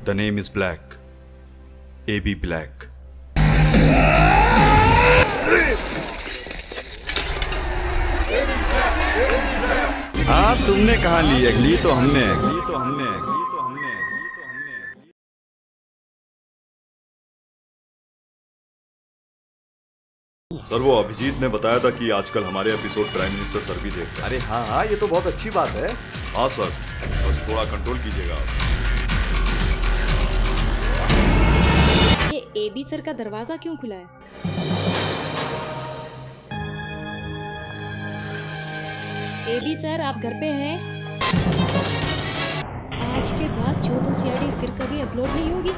The name is Black. AB Black. हाँ, तुमने कहाँ ली? ली तो हमने। सर, वो अभिजीत ने बताया था कि आजकल हमारे एपिसोड प्राइम मिनिस्टर सर भी देखते हैं। अरे हाँ, ये तो बहुत अच्छी बात है। हाँ सर, बस थोड़ा कंट्रोल कीजिएगा आप। ये एबी सर का दरवाजा क्यों खुला है? एबी सर, आप घर पे हैं? आज के बाद 14 सीआईडी फिर कभी अपलोड नहीं होगी।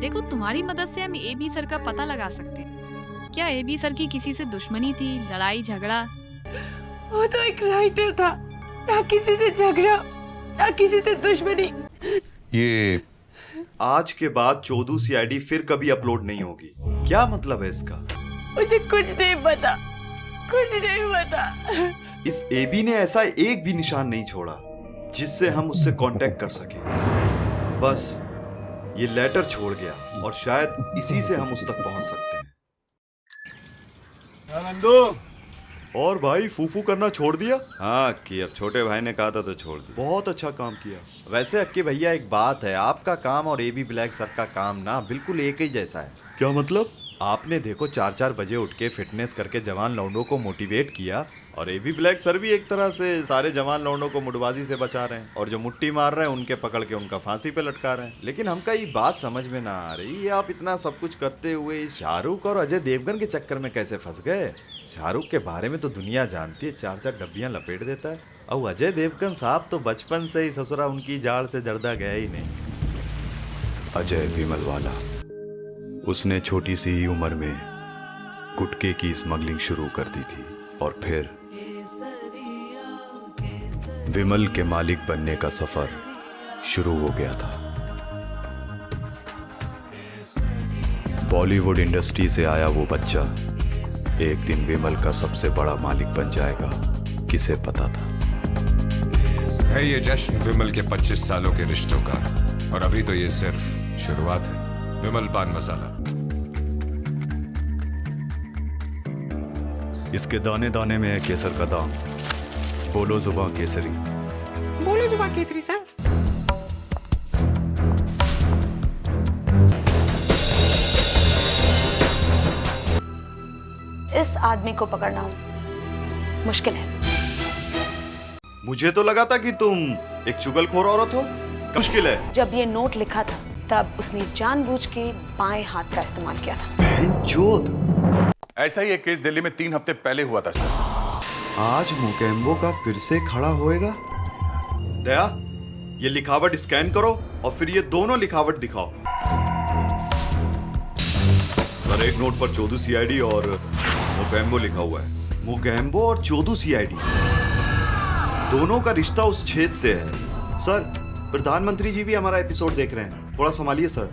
देखो, तुम्हारी मदद से हम एबी सर का पता लगा सकते हैं। क्या एबी सर की किसी से दुश्मनी थी, लड़ाई झगड़ा? वो तो एक राइटर था, ना किसी से झगड़ा, ना किसी से दुश्मनी। ये आज के बाद 14 सीआईडी फिर कभी अपलोड नहीं होगी, क्या मतलब है इसका? मुझे कुछ नहीं पता। इस एबी ने ऐसा एक भी निशान नहीं छोड़ा जिससे हम उससे कांटेक्ट कर सके। बस ये लेटर छोड़ गया और शायद इसी से हम उस तक पहुंच सकते हैं। नंदू, और भाई फूफू करना छोड़ दिया? हाँ, कि अब छोटे भाई ने कहा था तो छोड़ दिया। बहुत अच्छा काम किया। वैसे अक्की भैया, एक बात है, आपका काम और एबी ब्लैक सर का काम ना बिल्कुल एक ही जैसा है। क्या मतलब? आपने देखो 4-4 बजे उठ के फिटनेस करके जवान लौंडों को मोटिवेट किया, और एबी ब्लैक सर भी एक तरह से सारे जवान लौंडों को मुड़बाजी से बचा रहे हैं, और जो मुट्ठी मार रहे हैं उनके पकड़ के उनका फांसी पे लटका रहे हैं। लेकिन हमका ये बात समझ में ना आ रही, ये आप इतना सब कुछ करते हुए शाहरुख और अजय देवगन के चक्कर में कैसे फंस गए? शाहरुख के बारे में तो दुनिया जानती है, 4-4 डब्बियां लपेट देता है, और अजय देवगन साहब तो बचपन से ही ससुरा उनकी जाड़ से जर्दा गया ही नहीं। अजय विमल वाला, उसने छोटी सी उम्र में गुटखे की स्मगलिंग शुरू कर दी थी, और फिर विमल के मालिक बनने का सफर शुरू हो गया था। बॉलीवुड इंडस्ट्री से आया वो बच्चा एक दिन विमल का सबसे बड़ा मालिक बन जाएगा, किसे पता था? है ये जश्न विमल के 25 सालों के रिश्तों का, और अभी तो ये सिर्फ शुरुआत है। विमल पान मसाला। इसके दाने दाने में है केसर का दाम। बोलो जुबां केसरी। बोलो जुबां केसरी सर। इस आदमी को पकड़ना मुश्किल है। मुझे तो लगा था कि तुम एक चुगलखोर औरत हो। मुश्किल है। जब ये नोट लिखा था तब उसने जानबूझ के बाएं हाथ का इस्तेमाल किया था। बहनचोद। ऐसा ही एक केस दिल्ली में 3 हफ्ते पहले हुआ था सर। आज मुकेम्बो का फिर से खड़ा होएगा। दया, ये लिखावट स्कैन करो और फिर ये दोनों लिखावट दिखाओ। सर, एक नोट पर 14 सीआईडी और मुकेम्बो लिखा हुआ है। मुकेम्बो और 14 सीआईडी दोनों का रिश्ता उस छेद से है। सर, प्रधानमंत्री जी भी हमारा एपिसोड देख रहे हैं, थोड़ा संभालिए सर।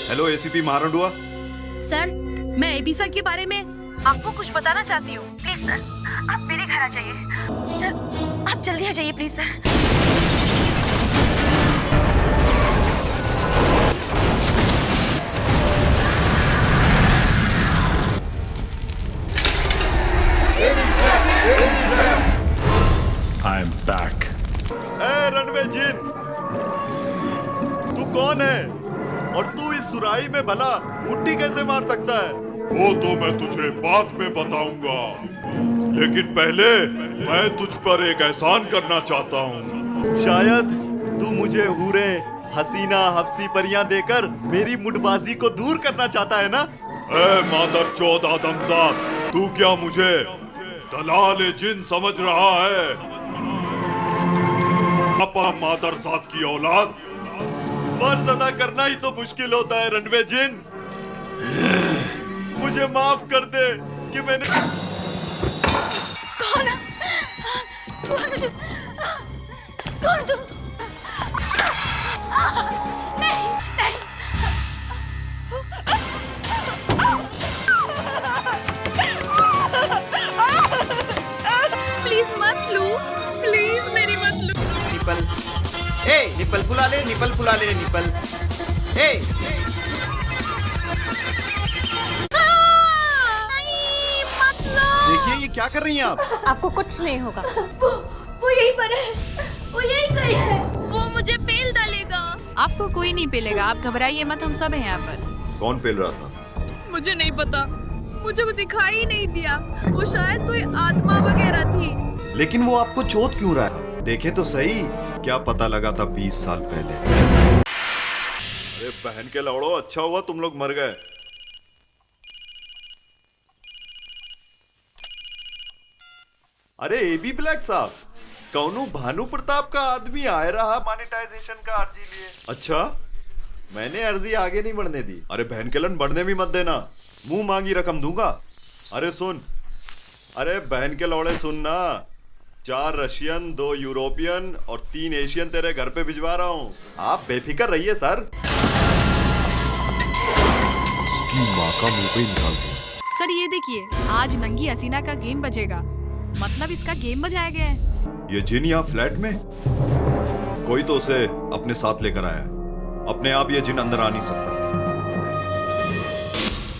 हेलो एसीपी महारंडुआ। सर, मैं एबी सर के बारे में आपको कुछ बताना चाहती हूँ। प्लीज सर, आप मेरे घर आ जाइए। सर, आप जल्दी आ जाइए please sir. I'm back. Runway जिन, तू कौन है और तू इस सुराही में भला मुट्ठी कैसे मार सकता है? वो तो मैं तुझे बाद में बताऊंगा, लेकिन पहले मैं तुझ पर एक एहसान करना चाहता हूँ। शायद तू मुझे हूरे हसीना हफ्सी परियां देकर मेरी मुठबाजी को दूर करना चाहता है ना? ए मादरचोद आदमजाद, तू क्या मुझे दलाल जिन समझ रहा है? पापा मादरजाद की औलाद। फर्ज अदा करना ही तो मुश्किल होता है रणवे जिन। मुझे माफ कर दे कि मैंने। कौन है? कौन है? कौन तुम? नहीं, नहीं। प्लीज मत लू, प्लीज मेरी मत निपल फुला ले, निपल फुला ले, निपल। ए देखिए ये क्या कर रही हैं आप? आपको कुछ नहीं होगा। वो यहीं पर है, वो यहीं कहीं है। वो मुझे पेल डालेगा। आपको कोई नहीं पेलेगा, आप घबराइए मत, हम सब हैं यहाँ पर। कौन पेल रहा था? मुझे नहीं पता, मुझे वो दिखाई ही नहीं दिया। वो शायद कोई आत्मा वगैरह थी। लेकिन वो आपको चोट क्यों रहा है? देखे तो सही, क्या पता लगा था 20 साल पहले। अरे बहन के लौड़ो, अच्छा हुआ तुम लोग मर गए। अरे एबी ब्लैक साहब, कौनू भानु प्रताप का आदमी आए रहा मॉनेटाइजेशन का अर्जी लिए। अच्छा, मैंने अर्जी आगे नहीं बढ़ने दी। अरे बहन के लन बढ़ने भी मत देना, मुंह मांगी रकम दूंगा। अरे सुन, अरे बहन के लौड़े सुन ना, 4 रशियन, 2 यूरोपियन और 3 एशियन तेरे घर पे भिजवा रहा हूँ। आप बेफिक्र रहिए सर। उसकी माँ का मुंह पे निकाल दो। सर ये देखिए, आज नंगी हसीना का गेम बजेगा। मतलब इसका गेम बजाया गया है। ये जिन यहाँ फ्लैट में, कोई तो उसे अपने साथ लेकर आया है। अपने आप ये जिन अंदर आ नहीं सकता।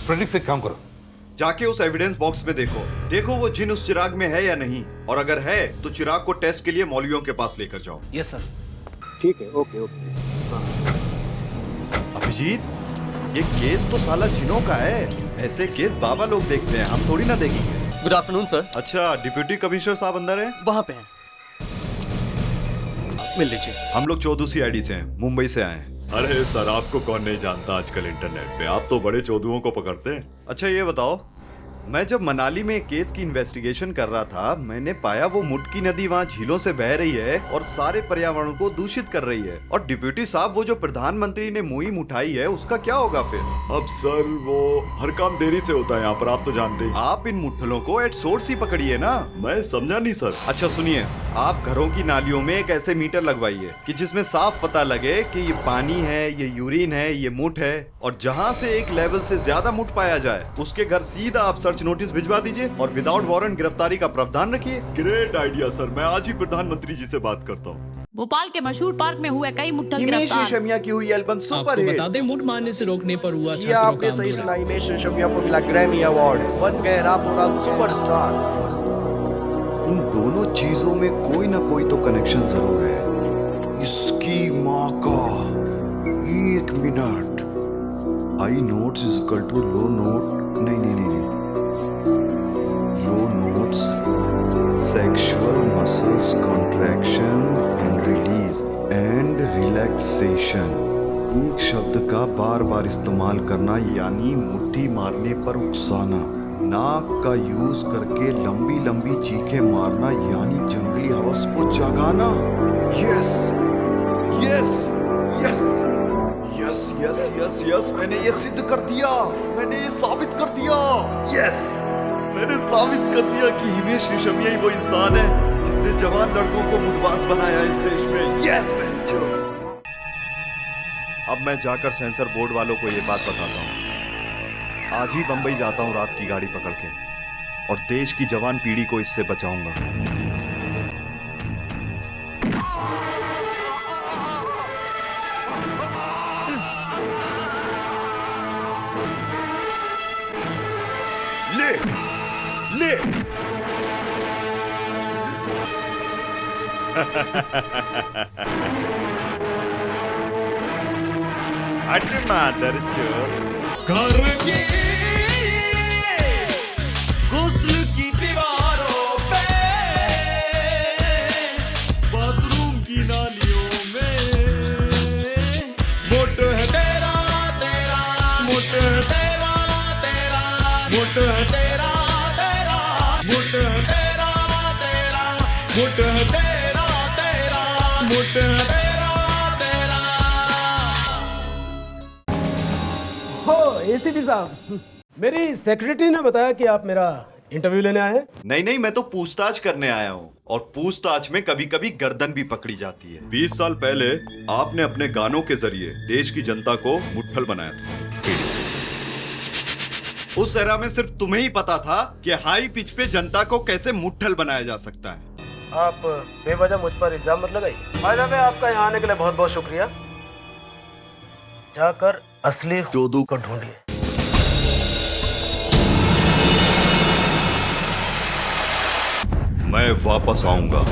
फ्रेडरिक से एक काम करो, जाके उस एविडेंस बॉक्स में देखो वो जिन उस चिराग में है या नहीं, और अगर है तो चिराग को टेस्ट के लिए मौलवियों के पास लेकर जाओ। Yes sir. ठीक है, ओके ओके। अभिजीत, ये केस तो साला जिनों का है। ऐसे केस बाबा लोग देखते हैं, हम थोड़ी ना देखेंगे। Good afternoon sir. अच्छा, डिप्यूटी कमिश्नर साहब अंदर हैं? वहाँ पे हैं, मिल लीजिए। हम लोग 14 CID से हैं, मुंबई से आए हैं। अरे सर, आपको कौन नहीं जानता आजकल इंटरनेट पे, आप तो बड़े चोदुओं को पकड़ते हैं। अच्छा ये बताओ, मैं जब मनाली में एक केस की इन्वेस्टिगेशन कर रहा था, मैंने पाया वो मुटकी नदी वहाँ झीलों से बह रही है और सारे पर्यावरण को दूषित कर रही है। और डिप्यूटी साहब, वो जो प्रधानमंत्री ने मुहिम उठाई है उसका क्या होगा फिर? अब सर, वो हर काम देरी से होता है यहाँ पर, आप तो जानते हैं। आप इन मुठ्ठलों को एट सोर्स ही पकड़िए ना। मैं समझा नहीं सर। अच्छा सुनिए, आप घरों की नालियों में एक ऐसे मीटर लगवाइए कि जिसमें साफ पता लगे कि ये पानी है, ये यूरिन है, ये मुठ है, और जहाँ से एक लेवल से ज्यादा मुठ पाया जाए उसके घर सीधा आप सर्च नोटिस भिजवा दीजिए और विदाउट वारंट गिरफ्तारी का प्रावधान रखिए। ग्रेट आइडिया सर, मैं आज ही प्रधानमंत्री जी से बात करता हूँ। भोपाल के मशहूर पार्क में हुए कई मुठ्ठल हिमेश गिरफ्तार। रेशमिया की हुई एल्बम सुपर हिट। बता दें, मुठ मारने से रोकने पर हुआ ये आपने सही सुना, हिमेश रेशमिया को मिला ग्रैमी अवार्ड, बन गए रातों रात सुपरस्टार। इन दोनों चीजों में कोई ना कोई तो कनेक्शन जरूर है। इसकी माँ का, 1 minute. High notes is equal to low note, नहीं, low notes, sexual muscles contraction and release and relaxation. एक शब्द का बार बार इस्तेमाल करना, यानी मुट्ठी मारने पर उकसाना। नाक का यूज करके लंबी लंबी चीखें मारना, यानी जंगली हवस को जगाना। Yes yes yes yes yes yes yes, मैंने ये सिद्ध कर दिया, मैंने ये साबित कर दिया। यस, मैंने साबित कर दिया कि हिमेश रेशमिया ही वो इंसान है जिसने जवान लड़कों को मुठबाज बनाया इस देश में। यस बहनचोद। अब मैं जाकर सेंसर बोर्ड वालों को ये बात बताता हूँ। आज ही बंबई जाता हूँ रात की गाड़ी पकड़ के, और देश की जवान पीढ़ी को इससे बचाऊंगा। ले ले अरे मादर चोर। घर की गुस्ल की दीवारों पे, बाथरूम की नालियों में, मोट है तेरा तेरा, मोट है तेरा तेरा, मोट है तेरा तेरा, मोट है तेरा तेरा, मोट है तेरा तेरा, मोट है तेरा तेरा। हो एसीपी साहब, मेरी सेक्रेटरी ने बताया कि आप मेरा इंटरव्यू लेने आए हैं। नहीं, मैं तो पूछताछ करने आया हूँ, और पूछताछ में कभी कभी गर्दन भी पकड़ी जाती है। 20 साल पहले आपने अपने गानों के जरिए देश की जनता को मुट्ठल बनाया था। उस एरा में सिर्फ तुम्हें ही पता था कि हाई पिच पे जनता को कैसे मुट्ठल बनाया जा सकता है। आप बेवजह मुझ पर इल्जाम मत लगाइए। भाई साहब, आपका यहाँ आने के लिए बहुत बहुत शुक्रिया। जाकर असली चोदू को ढूंढिए। मैं वापस आऊंगा।